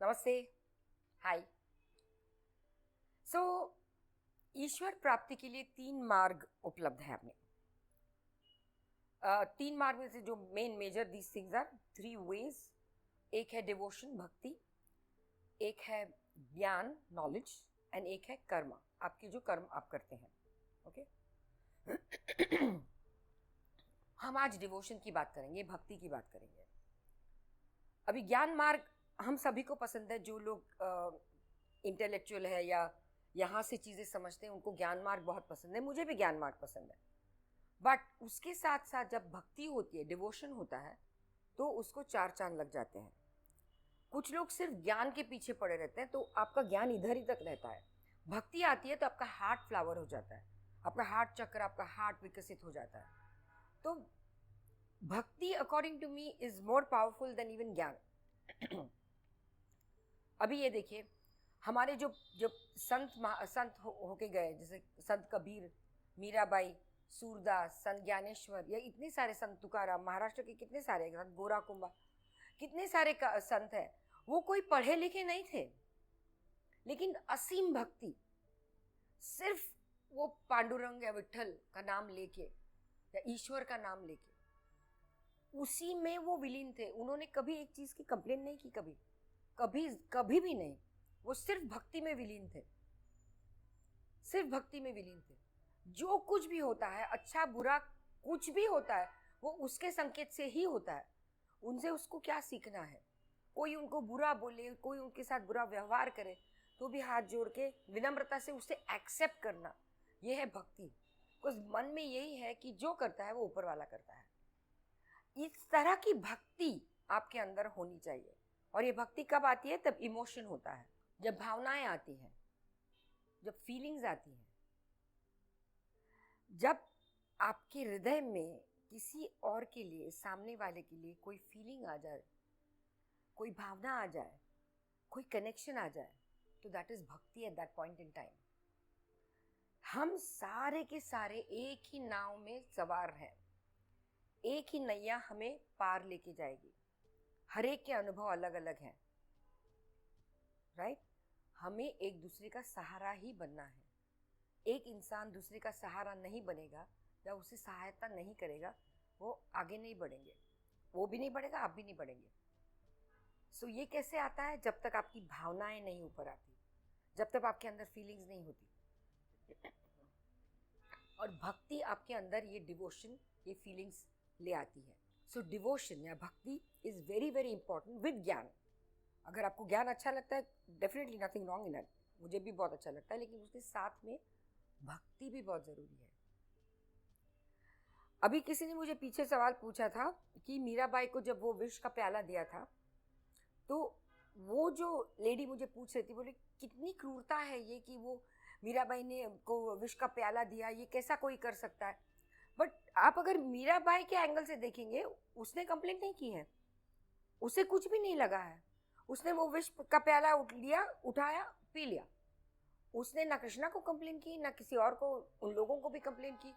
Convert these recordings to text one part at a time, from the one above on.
नमस्ते। हाय। सो ईश्वर प्राप्ति के लिए 3 मार्ग उपलब्ध है अपने। 3 मार्ग में से जो main major these things are 3 ways. एक है डिवोशन भक्ति, एक है ज्ञान नॉलेज, एंड एक है कर्म, आपके जो कर्म आप करते हैं। ओके हम आज डिवोशन की बात करेंगे, भक्ति की बात करेंगे। अभी ज्ञान मार्ग हम सभी को पसंद है, जो लोग इंटेलेक्चुअल है या यहाँ से चीज़ें समझते हैं उनको ज्ञान मार्ग बहुत पसंद है। मुझे भी ज्ञान मार्ग पसंद है, बट उसके साथ साथ जब भक्ति होती है, डिवोशन होता है, तो उसको 4 चांद लग जाते हैं। कुछ लोग सिर्फ ज्ञान के पीछे पड़े रहते हैं, तो आपका ज्ञान इधर ही तक रहता है। भक्ति आती है तो आपका हार्ट फ्लावर हो जाता है, आपका हार्ट चक्र, आपका हार्ट विकसित हो जाता है। तो भक्ति according to me is more powerful than even gyan. अभी ये देखिए, हमारे जो जो संत होके गए, जैसे संत कबीर, मीराबाई, सूरदास, संत ज्ञानेश्वर, या इतने सारे संत तुकाराम, महाराष्ट्र के कितने सारे संत, गोरा कुंभा, कितने सारे संत हैं। वो कोई पढ़े लिखे नहीं थे, लेकिन असीम भक्ति, सिर्फ वो पांडुरंग या विठल का नाम लेके या ईश्वर का नाम लेके उसी में वो विलीन थे। उन्होंने कभी एक चीज की कंप्लेन नहीं की, कभी कभी कभी भी नहीं। वो सिर्फ भक्ति में विलीन थे, सिर्फ भक्ति में विलीन थे। जो कुछ भी होता है, अच्छा बुरा कुछ भी होता है, वो उसके संकेत से ही होता है। उनसे उसको क्या सीखना है? कोई उनको बुरा बोले, कोई उनके साथ बुरा व्यवहार करे, तो भी हाथ जोड़ के विनम्रता से उसे एक्सेप्ट करना, ये है भक्ति। कुछ मन में यही है कि जो करता है वो ऊपर वाला करता है। इस तरह की भक्ति आपके अंदर होनी चाहिए। और ये भक्ति कब आती है? तब इमोशन होता है, जब भावनाएं आती हैं, जब फीलिंग्स आती हैं, जब आपके हृदय में किसी और के लिए, सामने वाले के लिए कोई फीलिंग आ जाए, कोई भावना आ जाए, कोई कनेक्शन आ जाए, तो दैट इज भक्ति at that point in time. हम सारे के सारे एक ही नाव में सवार हैं, एक ही नैया हमें पार लेके जाएगी। हर एक के अनुभव अलग अलग हैं, राइट? हमें एक दूसरे का सहारा ही बनना है। एक इंसान दूसरे का सहारा नहीं बनेगा या उसे सहायता नहीं करेगा, वो आगे नहीं बढ़ेंगे। वो भी नहीं बढ़ेगा, आप भी नहीं बढ़ेंगे। सो ये कैसे आता है? जब तक आपकी भावनाएं नहीं ऊपर आती, जब तक आपके अंदर फीलिंग्स नहीं होती। और भक्ति आपके अंदर ये डिवोशन, ये फीलिंग्स ले आती है। सो डिवोशन या भक्ति is very very important with ज्ञान। अगर आपको ज्ञान अच्छा लगता है, definitely nothing wrong in it, मुझे भी बहुत अच्छा लगता है, लेकिन उसके साथ में भक्ति भी बहुत जरूरी है। अभी किसी ने मुझे पीछे सवाल पूछा था कि मीराबाई को जब वो विष का प्याला दिया था, तो वो जो लेडी मुझे पूछ रही थी, बोले कितनी क्रूरता है ये कि वो मीराबाई ने को विष का प्याला दिया, ये कैसा कोई कर सकता है? बट आप अगर मीराबाई के एंगल से देखेंगे, उसने कंप्लेंट नहीं की है, उसे कुछ भी नहीं लगा है। उसने वो विष का प्याला उठाया, पी लिया। उसने ना कृष्णा को कंप्लेन की, ना किसी और को, उन लोगों को भी कंप्लेन की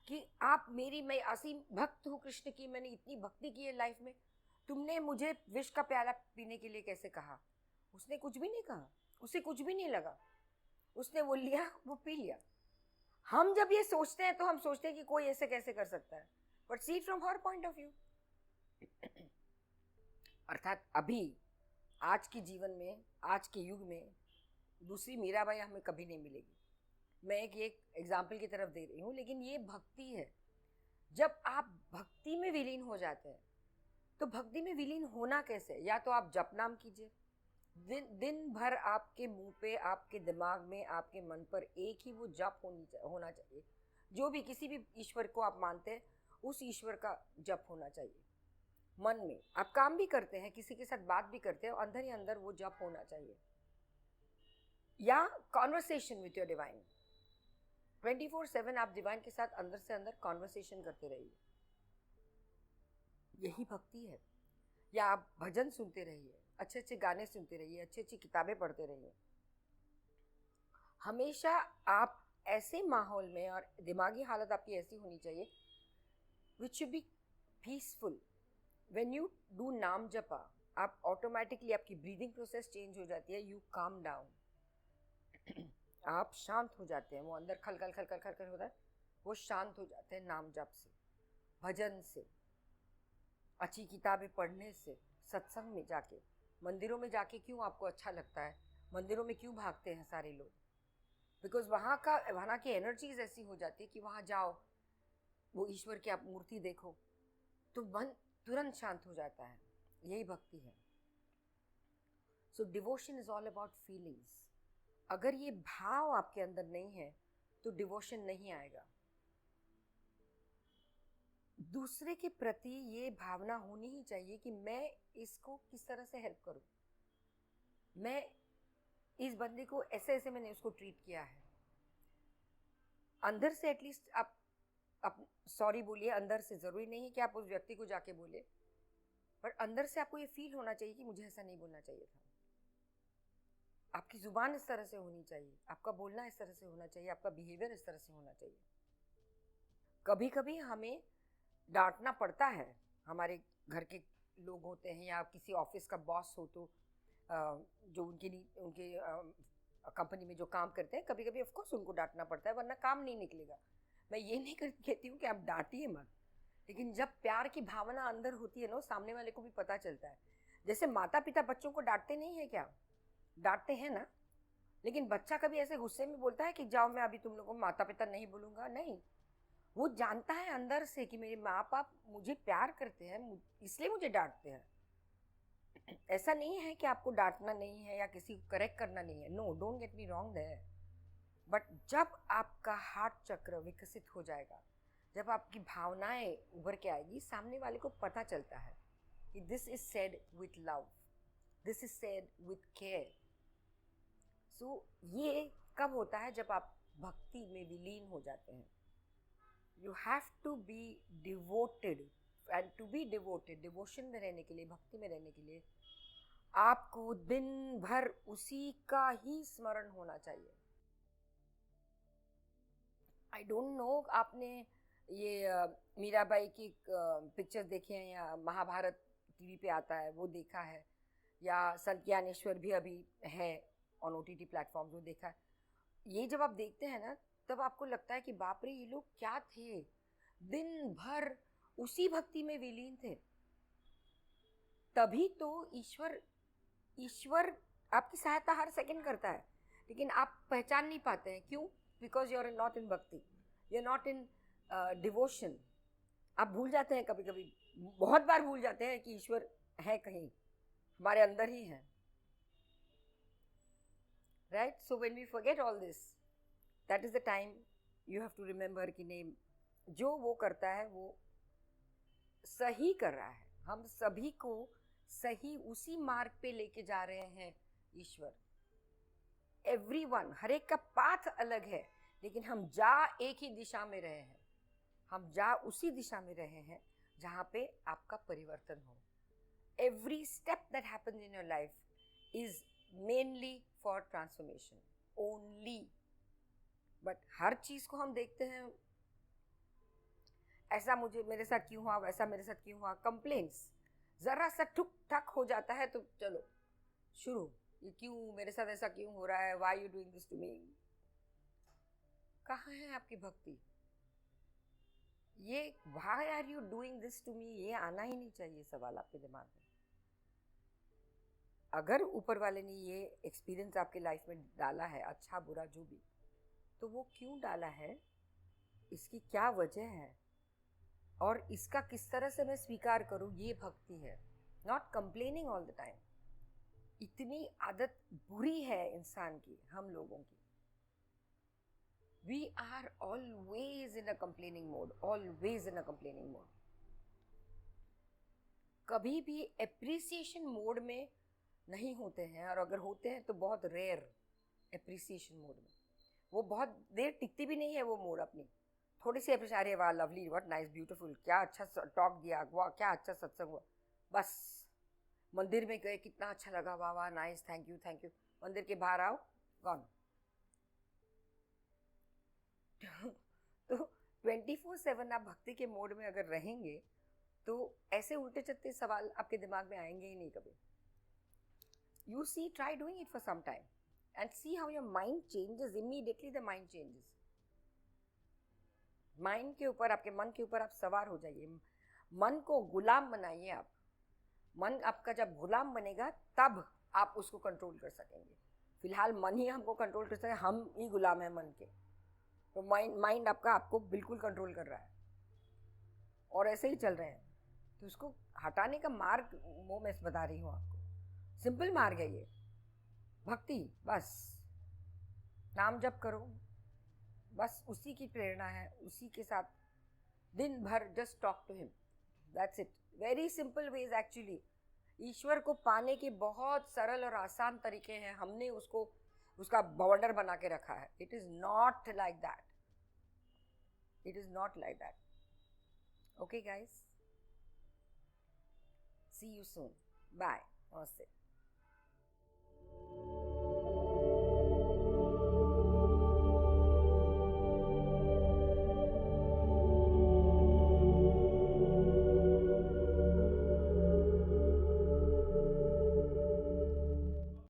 कि आप मैं असीम भक्त हूँ कृष्ण की, मैंने इतनी भक्ति की है लाइफ में, तुमने मुझे विष का प्याला पीने के लिए कैसे कहा? उसने कुछ भी नहीं कहा, उसे कुछ भी नहीं लगा, उसने वो लिया, वो पी लिया। हम जब ये सोचते हैं तो हम सोचते हैं कि कोई ऐसे कैसे कर सकता है, but see from her point of view. अर्थात अभी आज के जीवन में, आज के युग में दूसरी मीराबाई हमें कभी नहीं मिलेगी। मैं एक एग्जाम्पल की तरफ दे रही हूँ, लेकिन ये भक्ति है। जब आप भक्ति में विलीन हो जाते हैं, तो भक्ति में विलीन होना कैसे? या तो आप जप नाम कीजिए, दिन भर आपके मुंह पे, आपके दिमाग में, आपके मन पर एक ही वो जप होना चाहिए। जो भी, किसी भी ईश्वर को आप मानते हैं, उस ईश्वर का जप होना चाहिए। मन में आप काम भी करते हैं, किसी के साथ बात भी करते हैं, अंदर ही अंदर वो जप होना चाहिए। या कॉन्वर्सेशन विथ योर डिवाइन, 24/7 आप डिवाइन के साथ अंदर से अंदर कॉन्वर्सेशन करते रहिए, यही भक्ति है। या आप भजन सुनते रहिए, अच्छे अच्छे गाने सुनते रहिए, अच्छी अच्छी किताबें पढ़ते रहिए। हमेशा आप ऐसे माहौल में, और दिमागी हालत आपकी ऐसी होनी चाहिए which should be peaceful. When you do नाम जपा, आप ऑटोमेटिकली आपकी ब्रीदिंग प्रोसेस चेंज हो जाती है, यू काम डाउन। आप शांत हो जाते हैं, वो अंदर खल खल खल खल खल खल होता है, वो शांत हो जाते हैं नाम जप से, भजन से, अच्छी किताबें पढ़ने से, सत्संग में जाके। मंदिरों में जाके क्यों आपको अच्छा लगता है, मंदिरों में क्यों भागते हैं सारे लोग? बिकॉज वहाँ की एनर्जीज ऐसी हो जाती है कि वहाँ जाओ, वो ईश्वर की आप मूर्ति देखो तो मन तुरंत शांत हो जाता है। यही भक्ति है। So devotion is all about feelings. अगर ये भाव आपके अंदर नहीं है तो डिवोशन नहीं आएगा। दूसरे के प्रति ये भावना होनी ही चाहिए कि मैं इसको किस तरह से हेल्प करूं, मैं इस बंदे को ऐसे ऐसे मैंने उसको ट्रीट किया है। अंदर से एटलीस्ट आप सॉरी बोलिए, अंदर से। ज़रूरी नहीं है कि आप उस व्यक्ति को जाके बोले, पर अंदर से आपको ये फील होना चाहिए कि मुझे ऐसा नहीं बोलना चाहिए था। आपकी ज़ुबान इस तरह से होनी चाहिए, आपका बोलना इस तरह से होना चाहिए, आपका बिहेवियर इस तरह से होना चाहिए। कभी कभी हमें डांटना पड़ता है, हमारे घर के लोग होते हैं या किसी ऑफिस का बॉस हो तो जो उनके कंपनी में जो काम करते हैं, कभी कभी ऑफकोर्स उनको डांटना पड़ता है, वरना काम नहीं निकलेगा। मैं ये नहीं कहती हूँ कि आप डांटिए मत, लेकिन जब प्यार की भावना अंदर होती है ना, सामने वाले को भी पता चलता है। जैसे माता पिता बच्चों को डांटते नहीं है क्या? डांटते हैं ना। लेकिन बच्चा कभी ऐसे गुस्से में बोलता है कि जाओ मैं अभी तुम लोगों को माता पिता नहीं बोलूँगा? नहीं। वो जानता है अंदर से कि मेरे माँ बाप मुझे प्यार करते हैं, इसलिए मुझे डांटते हैं। ऐसा नहीं है कि आपको डांटना नहीं है या किसी को करेक्ट करना नहीं है। No, don't get me wrong there. But जब आपका हार्ट चक्र विकसित हो जाएगा, जब आपकी भावनाएं उभर के आएगी, सामने वाले को पता चलता है कि this is said with love, this is said with care. So ये कब होता है? जब आप भक्ति में विलीन हो जाते हैं। You have to be devoted, and to be devoted, devotion में रहने के लिए, भक्ति में रहने के लिए आपको दिन भर उसी का ही स्मरण होना चाहिए। आई डोंट नो, आपने ये मीराबाई की पिक्चर्स देखे हैं या महाभारत टीवी पे आता है वो देखा है, या संत ज्ञानेश्वर भी अभी है ऑन OTT प्लेटफॉर्म, जो देखा है। ये जब आप देखते हैं ना, तब आपको लगता है कि बाप रे, ये लोग क्या थे, दिन भर उसी भक्ति में विलीन थे। तभी तो ईश्वर आपकी सहायता हर सेकंड करता है, लेकिन आप पहचान नहीं पाते हैं। क्यों? Because you are not in bhakti, you are not in devotion. आप भूल जाते हैं, कभी कभी बहुत बार भूल जाते हैं कि ईश्वर है कहीं, हमारे अंदर ही है। Right? So when we forget all this, that is the time you have to remember कि नहीं, जो वो करता है वो सही कर रहा है। हम सभी को सही उसी मार्ग पे लेके जा रहे हैं ईश्वर। एवरीवन, हर एक का पाथ अलग है, लेकिन हम जा एक ही दिशा में रहे हैं। हम जा उसी दिशा में रहे हैं जहाँ पे आपका परिवर्तन हो। Every step that happens in your life is mainly for transformation only. But हर चीज़ को हम देखते हैं, ऐसा मेरे साथ क्यों हुआ, वैसा मेरे साथ क्यों हुआ, कंप्लेंट्स। ज़रा सा ठुक ठक हो जाता है तो चलो शुरू, ये क्यों मेरे साथ ऐसा क्यों हो रहा है, why you doing this to me. कहाँ है आपकी भक्ति? ये why are you doing this to me, ये आना ही नहीं चाहिए सवाल आपके दिमाग में। अगर ऊपर वाले ने ये एक्सपीरियंस आपके लाइफ में डाला है, अच्छा बुरा जो भी, तो वो क्यों डाला है, इसकी क्या वजह है, और इसका किस तरह से मैं स्वीकार करूं, ये भक्ति है। Not complaining all the time. इतनी आदत बुरी है इंसान की, हम लोगों की। We are always in a complaining mode, always in a complaining mode. कभी भी एप्रिसिएशन मोड में नहीं होते हैं, और अगर होते हैं तो बहुत रेयर एप्रिसिएशन मोड में। वो बहुत देर टिकती भी नहीं है वो मोड अपनी। थोड़ी सी अप्रिशिएट, अरे वाह लवली, व्हाट नाइस, ब्यूटीफुल, क्या अच्छा टॉक दिया, वाह क्या अच्छा सत्संग हुआ, बस। मंदिर में गए, कितना अच्छा लगा, वाह वाह nice, thank you thank you. मंदिर के बाहर आओ, गॉन। तो 24/7 आप भक्ति के मोड में अगर रहेंगे तो ऐसे उल्टे चलते सवाल आपके दिमाग में आएंगे ही नहीं कभी. You see, try doing it for some time and see how your mind changes. Immediately the mind changes. Mind के ऊपर, आपके मन के ऊपर आप सवार हो जाइए. मन को गुलाम बनाइए आप. मन आपका जब गुलाम बनेगा तब आप उसको कंट्रोल कर सकेंगे. फिलहाल मन ही हमको कंट्रोल कर सके, हम ही गुलाम हैं मन के. तो माइंड आपको बिल्कुल कंट्रोल कर रहा है और ऐसे ही चल रहे हैं. तो उसको हटाने का मार्ग वो मैं बता रही हूँ आपको. सिंपल मार्ग है ये, भक्ति. बस नाम जप करो, बस उसी की प्रेरणा है, उसी के साथ दिन भर just talk to him. That's it. Very simple ways actually. ईश्वर को पाने के बहुत सरल और आसान तरीके हैं. हमने उसको उसका बवंडर बना के रखा है. It is not like that. It is not like that. Okay guys, see you soon. Bye. नमस्ते.